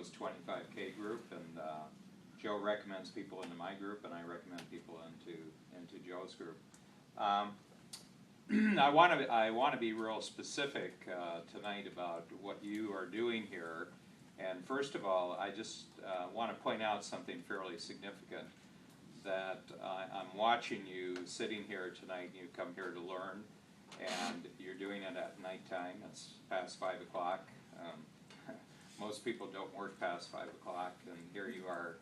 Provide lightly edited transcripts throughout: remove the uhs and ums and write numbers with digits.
Joe's 25K group, and Joe recommends people into my group, and I recommend people into Joe's group. I want to be real specific tonight about what you are doing here. And first of all, I just want to point out something fairly significant, that I'm watching you sitting here tonight. You come here to learn, and you're doing it at nighttime. It's past 5 o'clock. Most people don't work past 5 o'clock, and here you are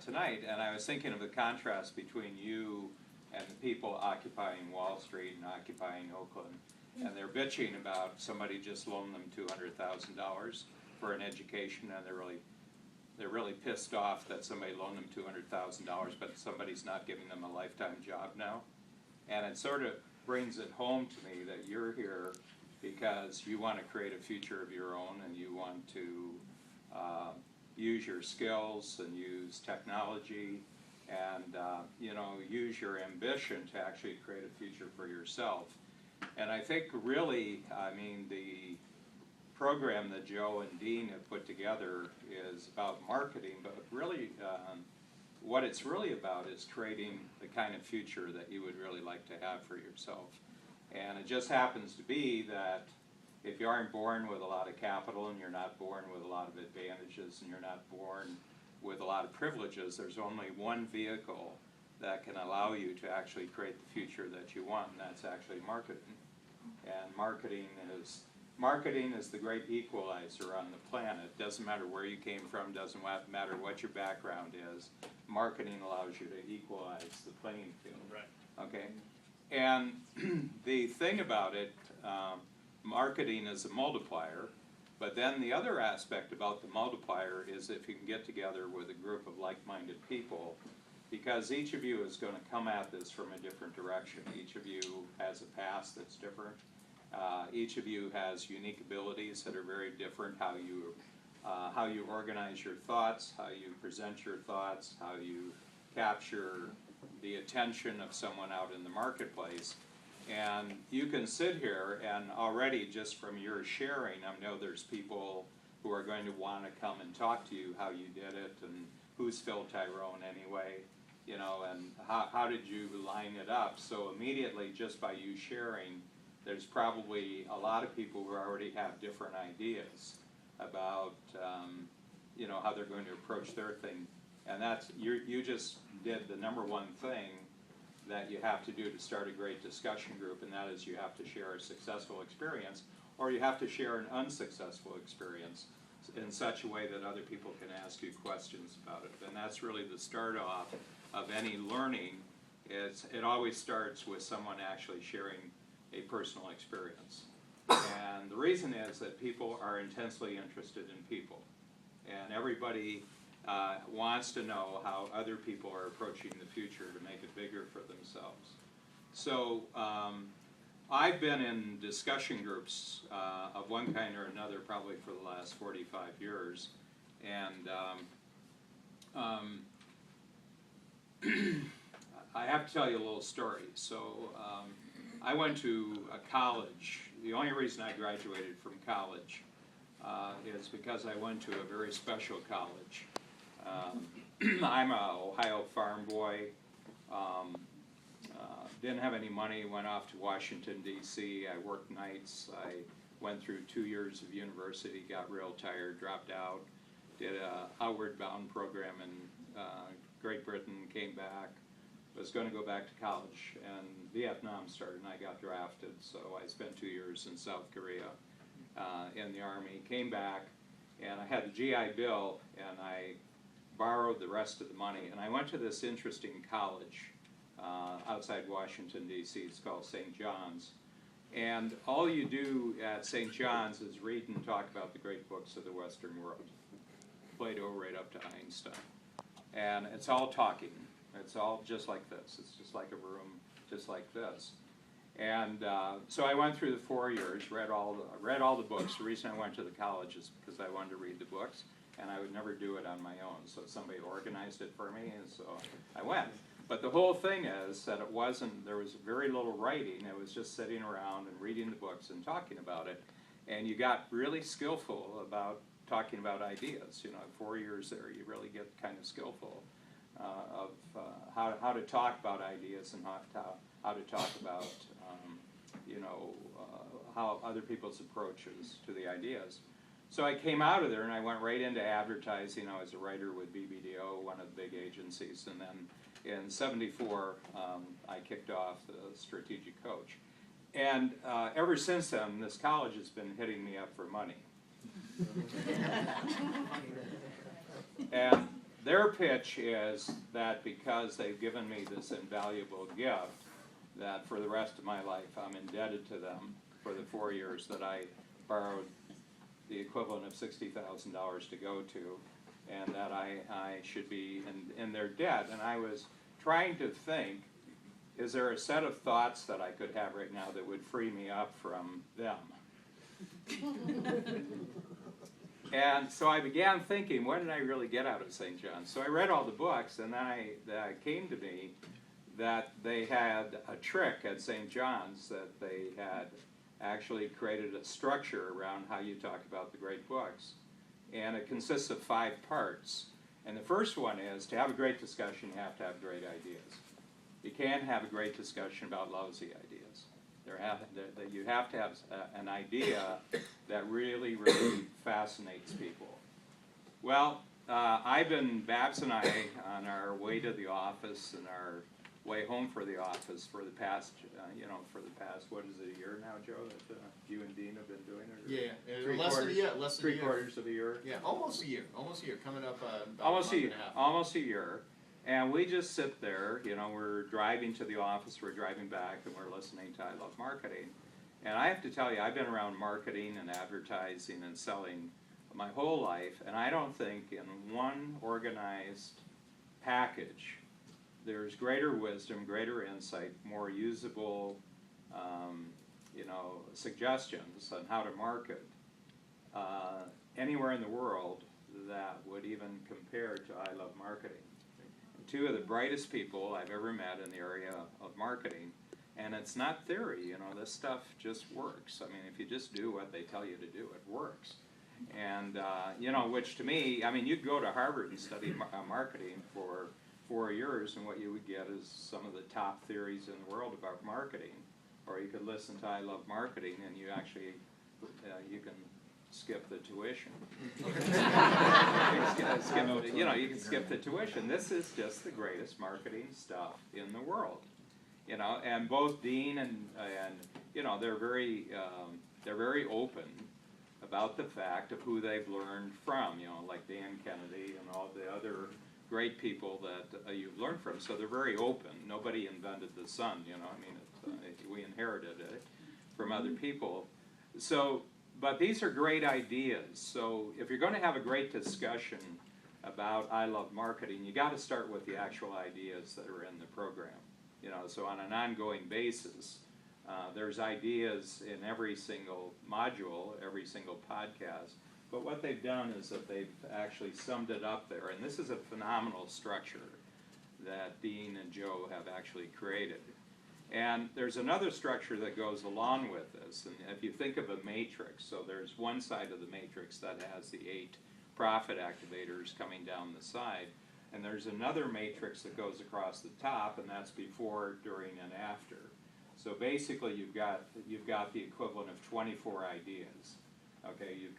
tonight. And I was thinking of the contrast between you and the people occupying Wall Street and occupying Oakland, and they're bitching about somebody just loaned them $200,000 for an education, and they're really pissed off that somebody loaned them $200,000, but somebody's not giving them a lifetime job now. And it sort of brings it home to me that you're here because you want to create a future of your own, and you want to use your skills and use technology and you know, use your ambition to actually create a future for yourself. And I think really, I mean, the program that Joe and Dean have put together is about marketing, but really what it's really about is creating the kind of future that you would really like to have for yourself. And it just happens to be that if you aren't born with a lot of capital, and you're not born with a lot of advantages, and you're not born with a lot of privileges, there's only one vehicle that can allow you to actually create the future that you want, and that's actually marketing. And marketing is the great equalizer on the planet. Doesn't matter where you came from, doesn't matter what your background is. Marketing allows you to equalize the playing field. Right. Okay. And the thing about it, marketing is a multiplier. But then the other aspect about the multiplier is if you can get together with a group of like-minded people, because each of you is going to come at this from a different direction. Each of you has a past that's different. Each of you has unique abilities that are very different. How you organize your thoughts, how you present your thoughts, how you capture the attention of someone out in the marketplace. And you can sit here and already just from your sharing, I know there's people who are going to want to come and talk to you how you did it, and who's Phil Tyrone anyway, you know, and how did you line it up. So immediately just by you sharing, there's probably a lot of people who already have different ideas about you know, how they're going to approach their thing. And that's, you just did the number one thing that you have to do to start a great discussion group, and that is you have to share a successful experience, or you have to share an unsuccessful experience in such a way that other people can ask you questions about it. And that's really the start off of any learning. It always starts with someone actually sharing a personal experience. And the reason is that people are intensely interested in people, and everybody wants to know how other people are approaching the future to make it bigger for themselves. So I've been in discussion groups of one kind or another probably for the last 45 years. And I have to tell you a little story. So I went to a college. The only reason I graduated from college is because I went to a very special college. I'm a Ohio farm boy, didn't have any money, went off to Washington, D.C. I worked nights. I went through 2 years of university, got real tired, dropped out, did a outward bound program in Great Britain, came back, was going to go back to college, and Vietnam started, and I got drafted, so I spent 2 years in South Korea in the Army, came back, and I had the GI Bill, and I borrowed the rest of the money, and I went to this interesting college outside Washington, D.C. It's called St. John's. And all you do at St. John's is read and talk about the great books of the Western world, Plato right up to Einstein. And it's all talking. It's all just like this. It's just like a room just like this. And so I went through the 4 years, read all the books. The reason I went to the college is because I wanted to read the books, and I would never do it on my own. So somebody organized it for me, and so I went. But the whole thing is that there was very little writing. It was just sitting around and reading the books and talking about it. And you got really skillful about talking about ideas. 4 years there, you really get kind of skillful of how to talk about ideas and how to talk about how other people's approaches to the ideas. So I came out of there and I went right into advertising. I was a writer with BBDO, one of the big agencies, and then in '74 I kicked off the strategic coach. And ever since then, this college has been hitting me up for money. And their pitch is that because they've given me this invaluable gift, that for the rest of my life I'm indebted to them for the 4 years that I borrowed the equivalent of $60,000 to go to, and that I should be in their debt. And I was trying to think, is there a set of thoughts that I could have right now that would free me up from them? And so I began thinking, what did I really get out of St. John's? So I read all the books, and then it came to me that they had a trick at St. John's, that they had actually created a structure around how you talk about the great books. And it consists of 5 parts. And the first one is, to have a great discussion, you have to have great ideas. You can't have a great discussion about lousy ideas. You have to have an idea that really, really fascinates people. Well, Babs and I, on our way to the office and our way home for the office for the past, what is it, a year now, Joe, that you and Dean have been doing it? Yeah, less than a year. Three quarters of a year? Yeah, almost a year, coming up about almost a month and a half. Almost a year. And we just sit there, we're driving to the office, we're driving back, and we're listening to I Love Marketing. And I have to tell you, I've been around marketing and advertising and selling my whole life, and I don't think in one organized package there's greater wisdom, greater insight, more usable suggestions on how to market anywhere in the world that would even compare to I Love Marketing. 2 of the brightest people I've ever met in the area of marketing, and it's not theory, this stuff just works. I mean, if you just do what they tell you to do, it works. And, which to me, you'd go to Harvard and study marketing for 4 years, and what you would get is some of the top theories in the world about marketing. Or you could listen to I Love Marketing, and you actually, you can skip the tuition. You can skip the tuition. This is just the greatest marketing stuff in the world. And both Dean and they're very open about the fact of who they've learned from, like Dan Kennedy and all the other great people that you've learned from. So they're very open. Nobody invented the sun, we inherited it from other people. So, but these are great ideas. So if you're going to have a great discussion about I Love Marketing, you got to start with the actual ideas that are in the program. So on an ongoing basis, there's ideas in every single module, every single podcast. But what they've done is that they've actually summed it up there. And this is a phenomenal structure that Dean and Joe have actually created. And there's another structure that goes along with this. And if you think of a matrix, so there's one side of the matrix that has the 8 profit activators coming down the side. And there's another matrix that goes across the top, and that's before, during, and after. So basically you've got the equivalent of 24 ideas. Okay, you've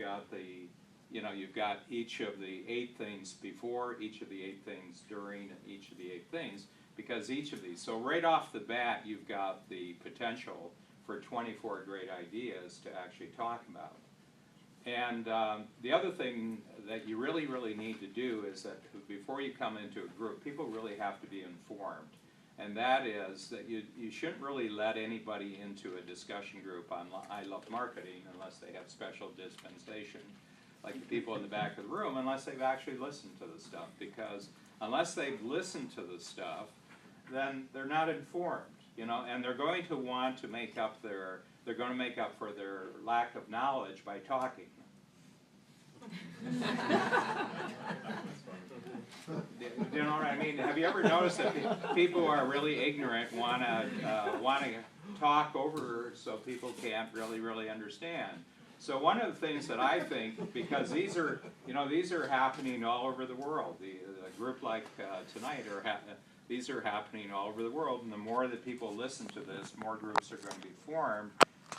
got each of the 8 things before, each of the 8 things during, and each of the 8 things, because each of these, so right off the bat, you've got the potential for 24 great ideas to actually talk about. And the other thing that you really, really need to do is that before you come into a group, people really have to be informed. And that is that you shouldn't really let anybody into a discussion group on I Love Marketing unless they have special dispensation, like the people in the back of the room, unless they've actually listened to the stuff. Because unless they've listened to the stuff, then they're not informed, and they're going to want to make up for their lack of knowledge by talking. You know what I mean? Have you ever noticed that people who are really ignorant want to talk over so people can't really understand? So one of the things that I think, because these are, these are happening all over the world. A group like tonight these are happening all over the world, and the more that people listen to this, more groups are going to be formed.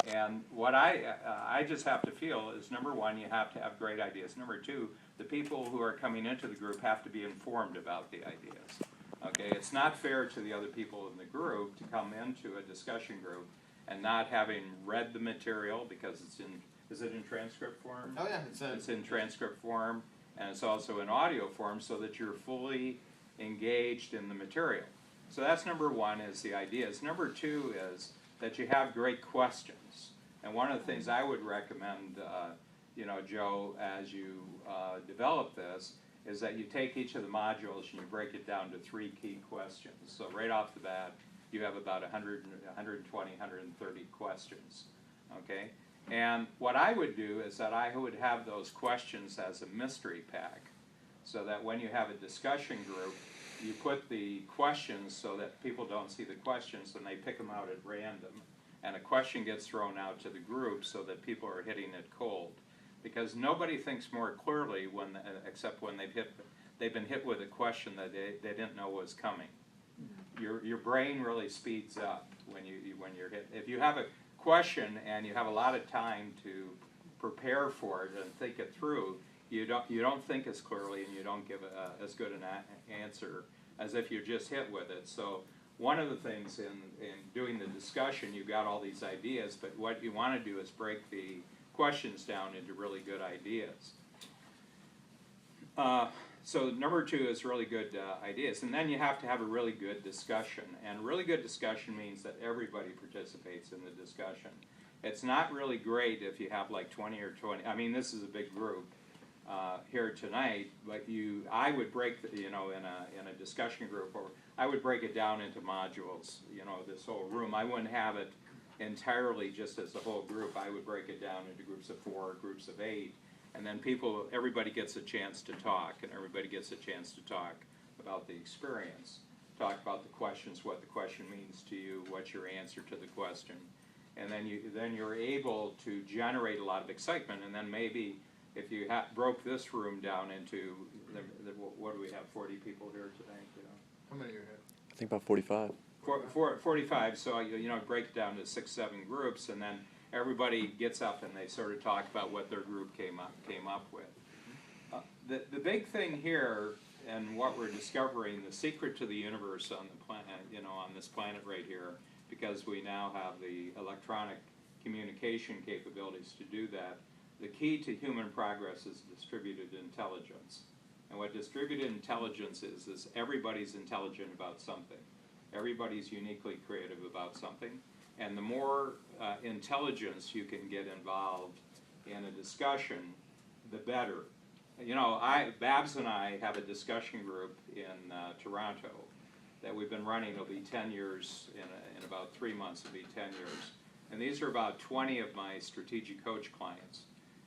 And what I just have to feel is, number one, you have to have great ideas. Number two, the people who are coming into the group have to be informed about the ideas. Okay, it's not fair to the other people in the group to come into a discussion group and not having read the material, because it's in, is it in transcript form? Oh yeah, It's in transcript form, and it's also in audio form, so that you're fully engaged in the material. So that's number one, is the ideas. Number two is that you have great questions. And one of the things I would recommend, Joe, as you develop this, is that you take each of the modules and you break it down to 3 key questions. So right off the bat, you have about 100, 120, 130 questions, okay? And what I would do is that I would have those questions as a mystery pack, so that when you have a discussion group, you put the questions so that people don't see the questions and they pick them out at random. And a question gets thrown out to the group so that people are hitting it cold. Because nobody thinks more clearly except when they've been hit with a question that they didn't know was coming. Your brain really speeds up when you're hit. If you have a question and you have a lot of time to prepare for it and think it through, you don't think as clearly, and you don't give as good an answer as if you're just hit with it. So one of the things in doing the discussion, you've got all these ideas, but what you want to do is break the questions down into really good ideas. So number two is really good ideas, and then you have to have a really good discussion. And really good discussion means that everybody participates in the discussion. It's not really great if you have like 20 or 20. I mean, this is a big group here tonight, but I would break in a discussion group, or I would break it down into modules. This whole room, I wouldn't have it entirely just as the whole group. I would break it down into groups of 4, groups of 8. And then everybody gets a chance to talk, and everybody gets a chance to talk about the experience, talk about the questions, what the question means to you, what's your answer to the question, and then you're able to generate a lot of excitement. And then maybe if you broke this room down into what do we have, 40 people here tonight? How many are here? I think about 45. 45. So break it down to 6, 7 groups, and then everybody gets up and they sort of talk about what their group came up with. The big thing here, and what we're discovering, the secret to the universe on the planet, on this planet right here, because we now have the electronic communication capabilities to do that. The key to human progress is distributed intelligence. And what distributed intelligence is everybody's intelligent about something. Everybody's uniquely creative about something. And the more intelligence you can get involved in a discussion, the better. Babs and I have a discussion group in Toronto that we've been running. It'll be 10 years, in about 3 months it'll be 10 years. And these are about 20 of my strategic coach clients.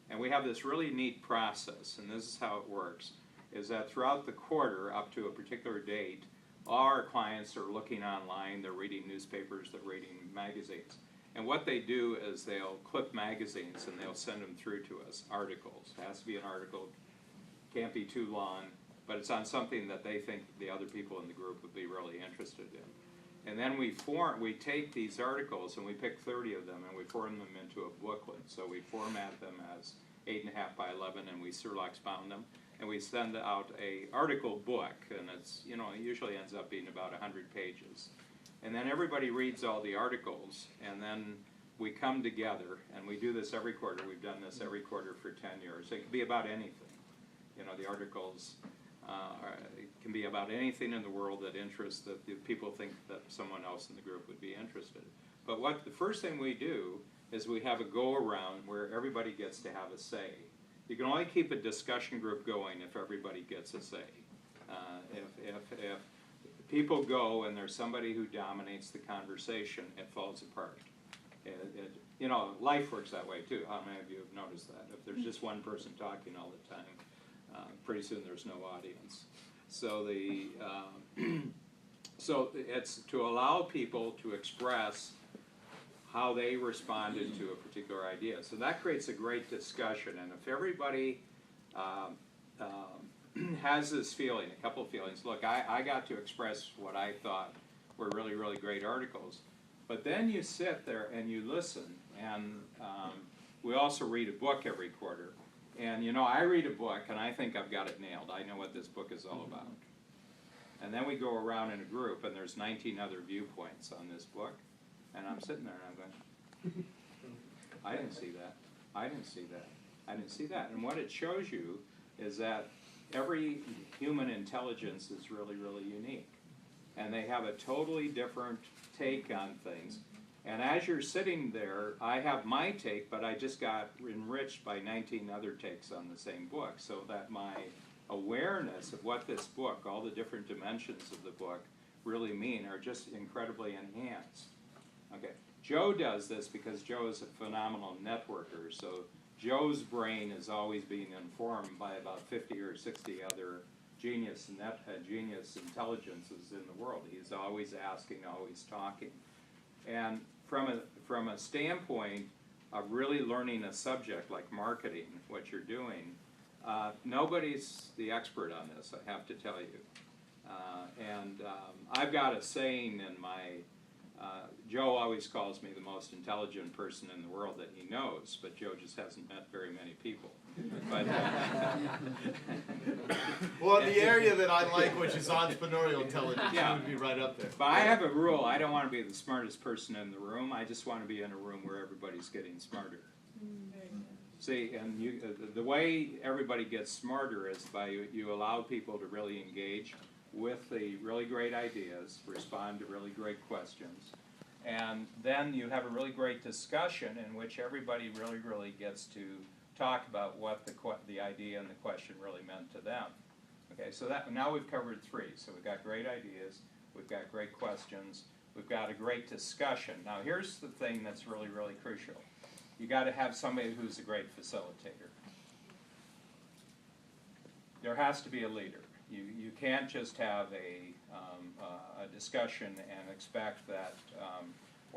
And we have this really neat process, and this is how it works, is that throughout the quarter, up to a particular date, all our clients are looking online, they're reading newspapers, they're reading magazines. And what they do is they'll clip magazines and they'll send them through to us, articles. It has to be an article, can't be too long, but it's on something that they think the other people in the group would be really interested in. And then we take these articles and we pick 30 of them and we form them into a booklet. So we format them as 8.5 by 11, and we Surlox bound them. And we send out a article book, and it's, it usually ends up being about 100 pages. And then everybody reads all the articles, and then we come together, and we do this every quarter. We've done this every quarter for 10 years. It can be about anything. The articles can be about anything in the world that interests, that the people think that someone else in the group would be interested. But the first thing we do is we have a go-around where everybody gets to have a say. You can only keep a discussion group going if everybody gets a say. If people go and there's somebody who dominates the conversation, it falls apart. Life works that way too. How many of you have noticed that? If there's just one person talking all the time, pretty soon there's no audience. So so it's to allow people to express how they responded to a particular idea. So that creates a great discussion, and if everybody has this feeling, a couple of feelings, look, I got to express what I thought were really, really great articles, but then you sit there and you listen, and we also read a book every quarter. And you know, I read a book and I think I've got it nailed. I know what this book is all about. And then we go around in a group and there's 19 other viewpoints on this book. And I'm sitting there and I'm going, I didn't see that. I didn't see that. I didn't see that. And what it shows you is that every human intelligence is really, really unique. And they have a totally different take on things. And as you're sitting there, I have my take, but I just got enriched by 19 other takes on the same book, so that my awareness of what this book, all the different dimensions of the book, really mean are just incredibly enhanced. Okay, Joe does this because Joe is a phenomenal networker, so Joe's brain is always being informed by about 50 or 60 other genius intelligences in the world. He's always asking, always talking. And from a standpoint of really learning a subject like marketing, what you're doing, nobody's the expert on this, I have to tell you. I've got a saying in my, Joe always calls me the most intelligent person in the world that he knows, but Joe just hasn't met very many people. But, well, in the area that I like, which is entrepreneurial intelligence, yeah, you would be right up there. But I have a rule. I don't want to be the smartest person in the room. I just want to be in a room where everybody's getting smarter. See, and the way everybody gets smarter is by you allow people to really engage with the really great ideas, respond to really great questions, and then you have a really great discussion in which everybody really, really gets to talk about what the idea and the question really meant to them. Okay, so now we've covered three. So we've got great ideas, we've got great questions, we've got a great discussion. Now here's the thing that's really, really crucial. You got to have somebody who's a great facilitator. There has to be a leader. You can't just have a discussion and expect that